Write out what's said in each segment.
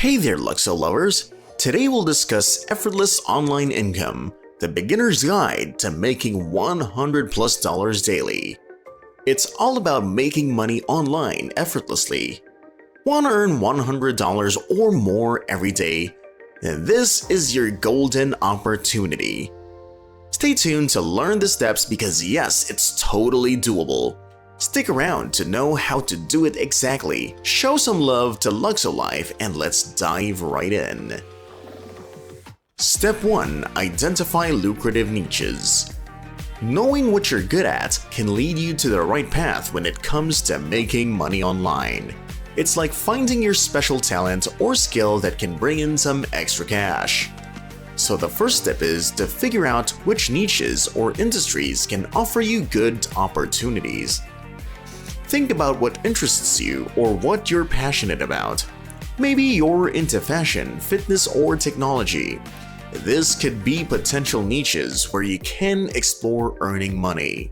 Hey there, Luxo lovers! Today we'll discuss effortless online income, the beginner's guide to making $100+ daily. It's all about making money online effortlessly. Want to earn $100 or more every day? Then this is your golden opportunity. Stay tuned to learn the steps because yes, it's totally doable. Stick around to know how to do it exactly. Show some love to Luxo-Life and let's dive right in. Step 1. Identify lucrative niches. Knowing what you're good at can lead you to the right path when it comes to making money online. It's like finding your special talent or skill that can bring in some extra cash. So the first step is to figure out which niches or industries can offer you good opportunities. Think about what interests you or what you're passionate about. Maybe you're into fashion, fitness, or technology. This could be potential niches where you can explore earning money.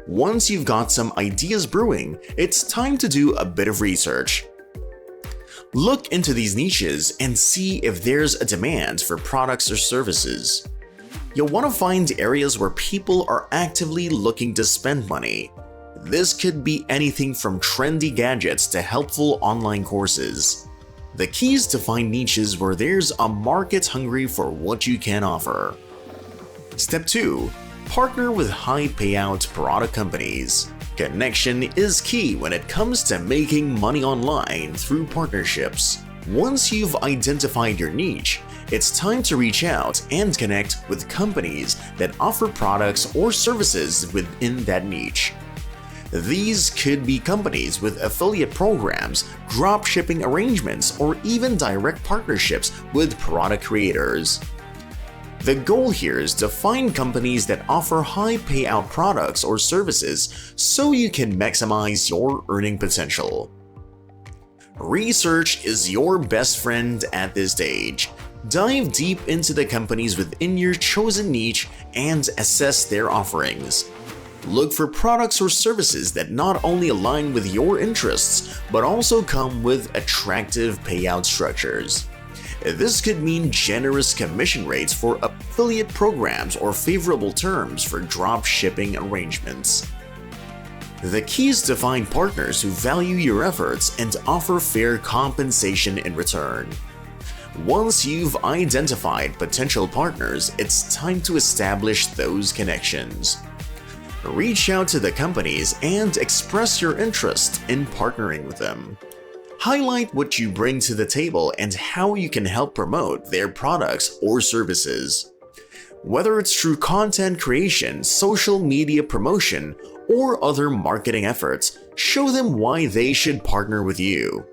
Once you've got some ideas brewing, it's time to do a bit of research. Look into these niches and see if there's a demand for products or services. You'll want to find areas where people are actively looking to spend money. This could be anything from trendy gadgets to helpful online courses. The key is to find niches where there's a market hungry for what you can offer. Step 2. Partner with high-payout product companies. Connection is key when it comes to making money online through partnerships. Once you've identified your niche, it's time to reach out and connect with companies that offer products or services within that niche. These could be companies with affiliate programs, dropshipping arrangements, or even direct partnerships with product creators. The goal here is to find companies that offer high payout products or services so you can maximize your earning potential. Research is your best friend at this stage. Dive deep into the companies within your chosen niche and assess their offerings. Look for products or services that not only align with your interests, but also come with attractive payout structures. This could mean generous commission rates for affiliate programs or favorable terms for drop shipping arrangements. The key is to find partners who value your efforts and offer fair compensation in return. Once you've identified potential partners, it's time to establish those connections. Reach out to the companies and express your interest in partnering with them. Highlight what you bring to the table and how you can help promote their products or services. Whether it's through content creation, social media promotion, or other marketing efforts, show them why they should partner with you.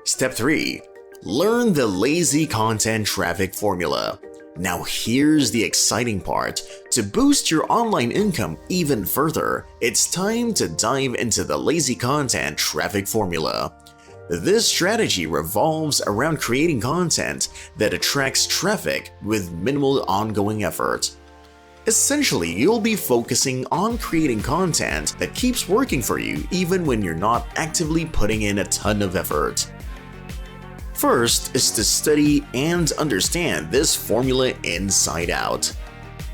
Step 3. Learn the lazy content traffic formula. Now here's the exciting part. To boost your online income even further, it's time to dive into the lazy content traffic formula. This strategy revolves around creating content that attracts traffic with minimal ongoing effort. Essentially, you'll be focusing on creating content that keeps working for you even when you're not actively putting in a ton of effort. First is to study and understand this formula inside out.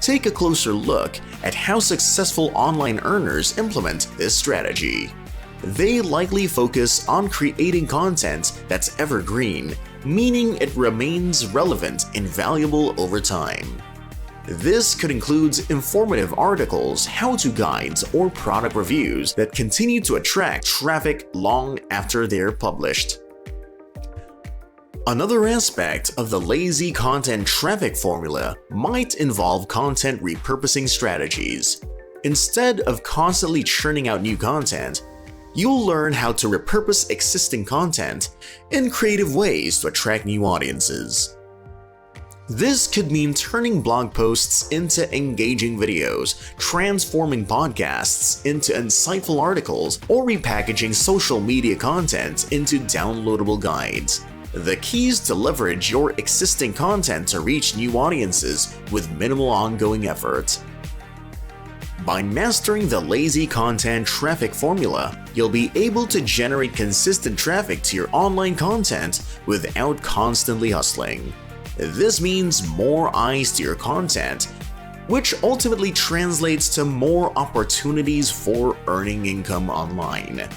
Take a closer look at how successful online earners implement this strategy. They likely focus on creating content that's evergreen, meaning it remains relevant and valuable over time. This could include informative articles, how-to guides, or product reviews that continue to attract traffic long after they're published. Another aspect of the lazy content traffic formula might involve content repurposing strategies. Instead of constantly churning out new content, you'll learn how to repurpose existing content in creative ways to attract new audiences. This could mean turning blog posts into engaging videos, transforming podcasts into insightful articles, or repackaging social media content into downloadable guides. The key is to leverage your existing content to reach new audiences with minimal ongoing effort. By mastering the lazy content traffic formula, you'll be able to generate consistent traffic to your online content without constantly hustling. This means more eyes to your content, which ultimately translates to more opportunities for earning income online.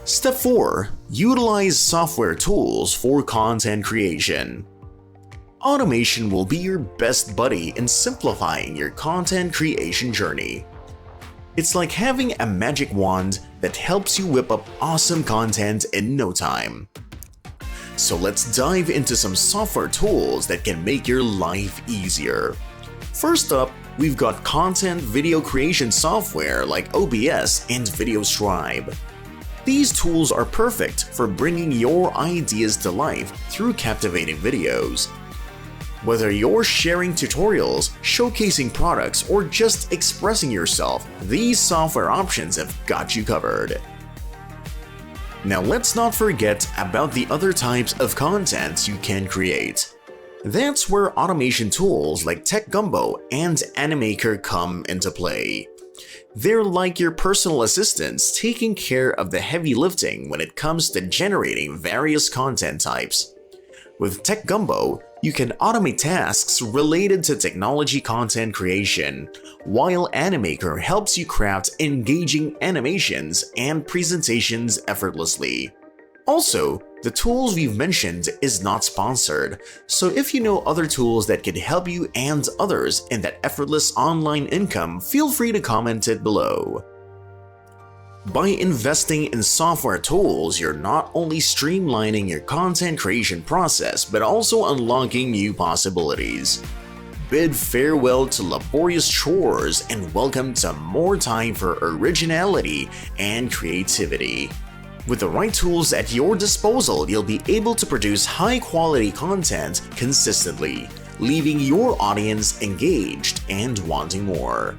Step 4. Utilize software tools for content creation. Automation will be your best buddy in simplifying your content creation journey. It's like having a magic wand that helps you whip up awesome content in no time. So let's dive into some software tools that can make your life easier. First up, we've got content video creation software like OBS and VideoScribe. These tools are perfect for bringing your ideas to life through captivating videos. Whether you're sharing tutorials, showcasing products, or just expressing yourself, these software options have got you covered. Now let's not forget about the other types of content you can create. That's where automation tools like TechGumbo and Animaker come into play. They're like your personal assistants taking care of the heavy lifting when it comes to generating various content types. With TechGumbo, you can automate tasks related to technology content creation, while Animaker helps you craft engaging animations and presentations effortlessly. Also, the tools we've mentioned is not sponsored, so if you know other tools that could help you and others in that effortless online income, feel free to comment it below. By investing in software tools, you're not only streamlining your content creation process, but also unlocking new possibilities. Bid farewell to laborious chores and welcome to more time for originality and creativity. With the right tools at your disposal, you'll be able to produce high-quality content consistently, leaving your audience engaged and wanting more.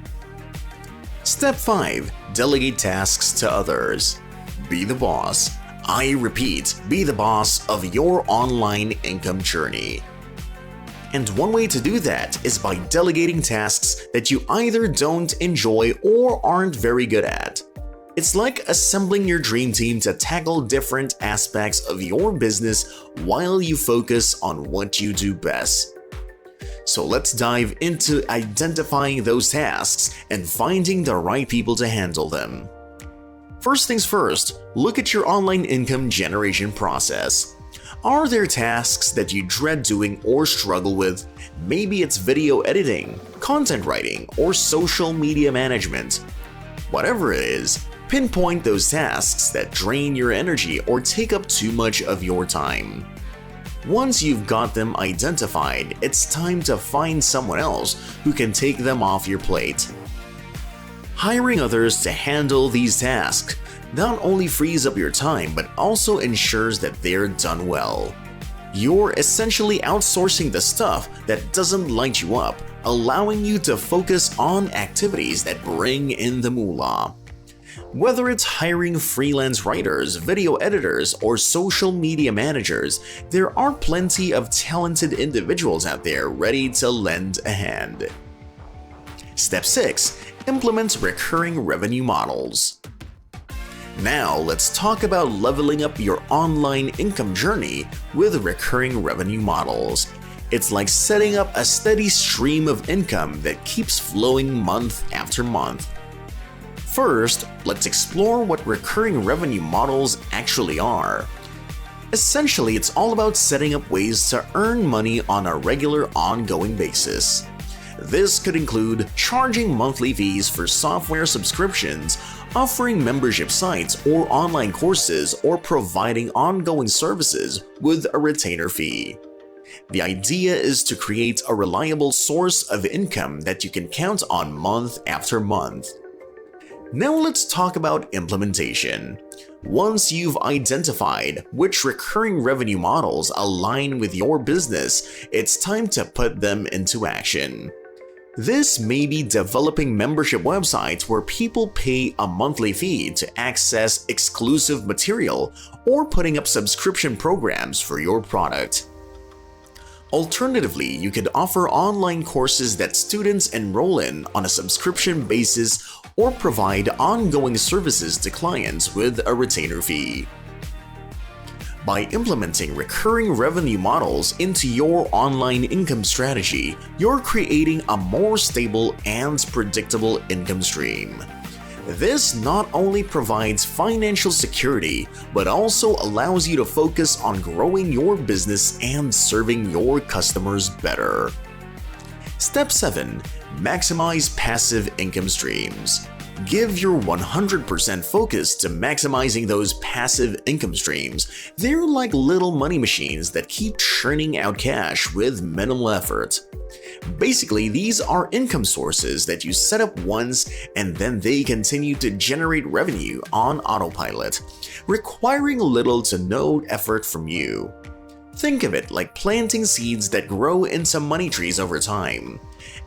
Step 5. Delegate tasks to others. Be the boss. I repeat, be the boss of your online income journey. And one way to do that is by delegating tasks that you either don't enjoy or aren't very good at. It's like assembling your dream team to tackle different aspects of your business while you focus on what you do best. So let's dive into identifying those tasks and finding the right people to handle them. First things first, look at your online income generation process. Are there tasks that you dread doing or struggle with? Maybe it's video editing, content writing, or social media management. Whatever it is, pinpoint those tasks that drain your energy or take up too much of your time. Once you've got them identified, it's time to find someone else who can take them off your plate. Hiring others to handle these tasks not only frees up your time, but also ensures that they're done well. You're essentially outsourcing the stuff that doesn't light you up, allowing you to focus on activities that bring in the moolah. Whether it's hiring freelance writers, video editors, or social media managers, there are plenty of talented individuals out there ready to lend a hand. Step 6. Implement recurring revenue models. Now let's talk about leveling up your online income journey with recurring revenue models. It's like setting up a steady stream of income that keeps flowing month after month. First, let's explore what recurring revenue models actually are. Essentially, it's all about setting up ways to earn money on a regular, ongoing basis. This could include charging monthly fees for software subscriptions, offering membership sites or online courses, or providing ongoing services with a retainer fee. The idea is to create a reliable source of income that you can count on month after month. Now let's talk about implementation. Once you've identified which recurring revenue models align with your business, it's time to put them into action. This may be developing membership websites where people pay a monthly fee to access exclusive material, or putting up subscription programs for your product. Alternatively, you could offer online courses that students enroll in on a subscription basis or provide ongoing services to clients with a retainer fee. By implementing recurring revenue models into your online income strategy, you're creating a more stable and predictable income stream. This not only provides financial security, but also allows you to focus on growing your business and serving your customers better. Step 7. Maximize passive income streams. Give your 100% focus to maximizing those passive income streams. They're like little money machines that keep churning out cash with minimal effort. Basically, these are income sources that you set up once and then they continue to generate revenue on autopilot, requiring little to no effort from you. Think of it like planting seeds that grow into money trees over time.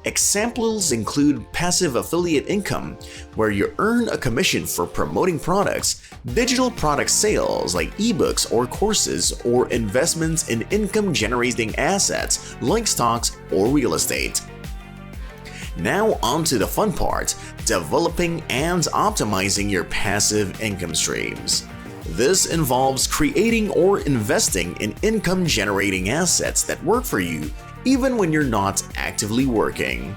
Examples include passive affiliate income, where you earn a commission for promoting products, digital product sales like ebooks or courses, or investments in income-generating assets like stocks or real estate. Now on to the fun part, developing and optimizing your passive income streams. This involves creating or investing in income-generating assets that work for you even when you're not actively working.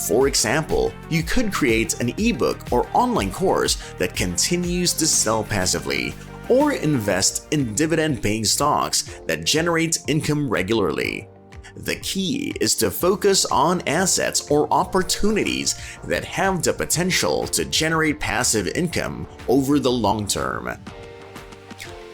For example, you could create an ebook or online course that continues to sell passively, or invest in dividend-paying stocks that generate income regularly. The key is to focus on assets or opportunities that have the potential to generate passive income over the long term.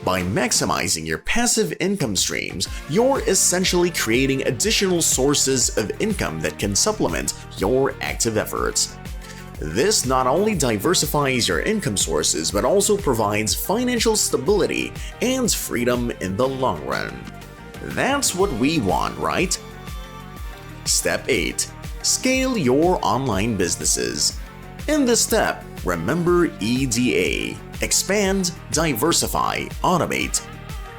By maximizing your passive income streams, you're essentially creating additional sources of income that can supplement your active efforts. This not only diversifies your income sources but also provides financial stability and freedom in the long run. That's what we want, right? Step 8. Scale your online businesses. In this step, remember EDA. Expand, diversify, automate.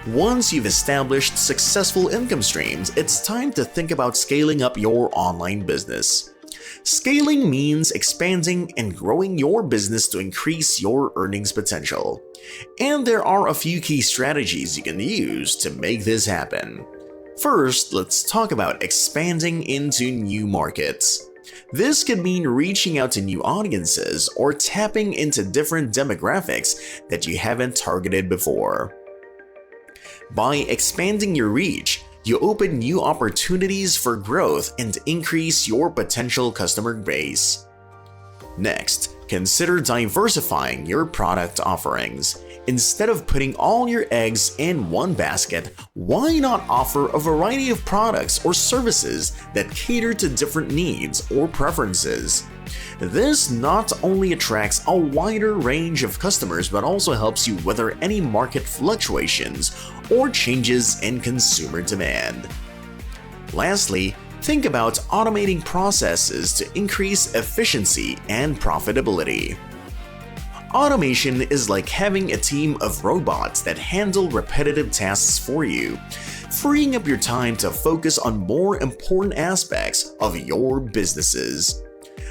Once you've established successful income streams, it's time to think about scaling up your online business. Scaling means expanding and growing your business to increase your earnings potential. And there are a few key strategies you can use to make this happen. First, let's talk about expanding into new markets. This could mean reaching out to new audiences or tapping into different demographics that you haven't targeted before. By expanding your reach, you open new opportunities for growth and increase your potential customer base. Next, consider diversifying your product offerings. Instead of putting all your eggs in one basket, why not offer a variety of products or services that cater to different needs or preferences? This not only attracts a wider range of customers but also helps you weather any market fluctuations or changes in consumer demand. Lastly, think about automating processes to increase efficiency and profitability. Automation is like having a team of robots that handle repetitive tasks for you, freeing up your time to focus on more important aspects of your businesses.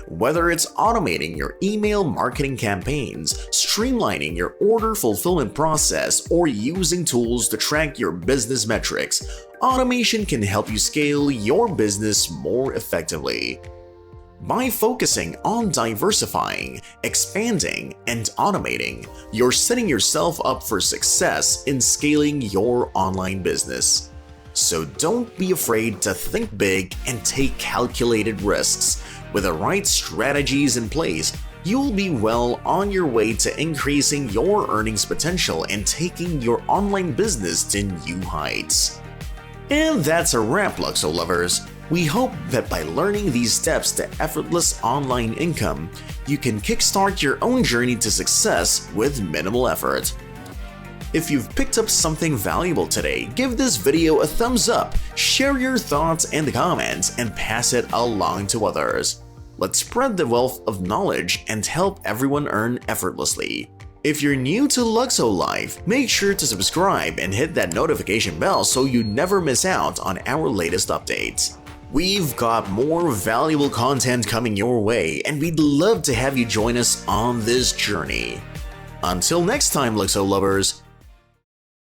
Whether it's automating your email marketing campaigns, streamlining your order fulfillment process, or using tools to track your business metrics, automation can help you scale your business more effectively. By focusing on diversifying, expanding, and automating, you're setting yourself up for success in scaling your online business. So don't be afraid to think big and take calculated risks. With the right strategies in place, you'll be well on your way to increasing your earnings potential and taking your online business to new heights. And that's a wrap, Luxo lovers. We hope that by learning these steps to effortless online income, you can kickstart your own journey to success with minimal effort. If you've picked up something valuable today, give this video a thumbs up, share your thoughts in the comments, and pass it along to others. Let's spread the wealth of knowledge and help everyone earn effortlessly. If you're new to Luxo-Life, make sure to subscribe and hit that notification bell so you never miss out on our latest updates. We've got more valuable content coming your way, and we'd love to have you join us on this journey. Until next time, Luxo lovers,